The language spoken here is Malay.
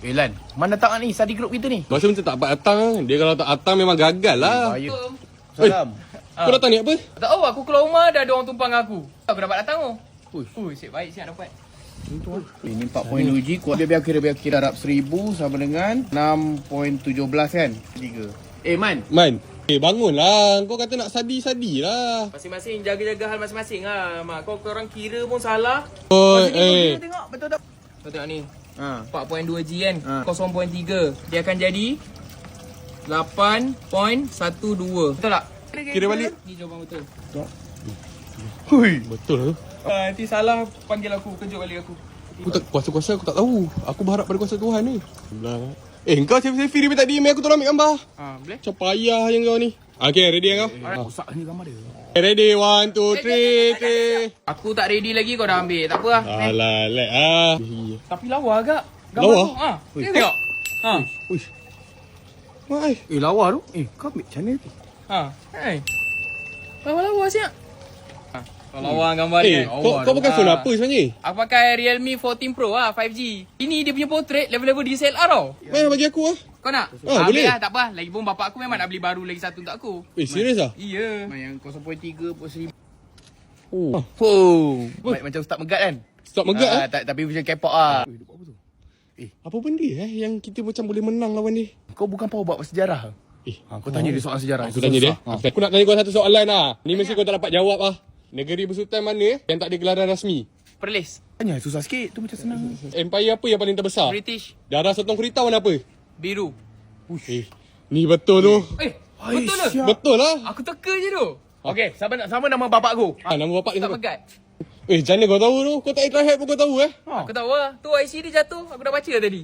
Lan, mana tak ni study group kita ni? Masa macam tak dapat datang. Dia kalau tak datang memang gagal lah. Bahaya. Salam. Kau datang ni apa? Tak tahu aku keluar rumah dah ada orang tumpang aku. Aku dapat datang tu. Ui. Siap baik siap dapat. Ini 4.2G, kuat dia biar kira darab 1000 sama dengan 6.17 kan? 3. Man. Man. Bangunlah. Kau kata nak sadi lah. Masing-masing jaga-jaga hal masing-masing lah. Mak kau korang kira pun salah. Oh, Tengok, betul tak? Kau tengok ni. Ha. 4.2G kan. Ha. 0.3. Dia akan jadi 8.12. Betul tak? Kira balik. Ni jawapan betul. Hui. Betul. Nanti salah panggil aku, kejut balik aku. Aku tak kuasa-kuasa aku tak tahu. Aku berharap pada kuasa Tuhan ni. Belah. Kau selfie dia tadi. Aku tolong ambil gambar. Boleh? Macam payah yang kau ni. Okay, ready kau? Rosak ni gambar dia. Ready, 1, 2, 3. Aku tak ready lagi kau dah ambil. Tak apa lah. Alah, lek ah. Tapi lawa agak. Lawa? Tu. Tengok. Uish. Wah, Lawa tu. Kau ambil macam mana tu? Lawa-lawa siap. Kau lawa gambar dia. kau pakai phone apa sebenarnya? Aku pakai Realme 14 Pro 5G. Ini dia punya portrait level-level DSLR tau. Bagi aku lah. Kau nak? Boleh. Ambil lah, tak apa. Lagipun bapak aku memang nak beli baru lagi satu untuk aku. Serius lah? Iya. Yang 0.3 pun 1000. Oh. Macam Ustaz Megat kan? Stop megak lah. Tapi macam K-pop lah. Apa benda yang kita macam boleh menang lawan dia? Kau bukan power buat sejarah. Kau tanya dia soal sejarah. Aku tanya dia. Aku nak tanya kau satu soalan lah. Ni mesti kau tak dapat jawab lah. Negeri bersultan mana yang tak ada gelaran rasmi? Perlis. Tanya susah sikit. Tu macam senang. Empire apa yang paling terbesar? British. Darah Sotong Kerita warna apa? Biru. Ni betul tu. Betul ke? Betul lah. Aku teka je tu. Okey, sama nama bapak aku. Nama bapak dia Tak siapa? pegat. Macam mana kau tahu tu? Kau tak try hack pun kau tahu Aku tahu lah. Tu IC dia jatuh. Aku dah baca tadi.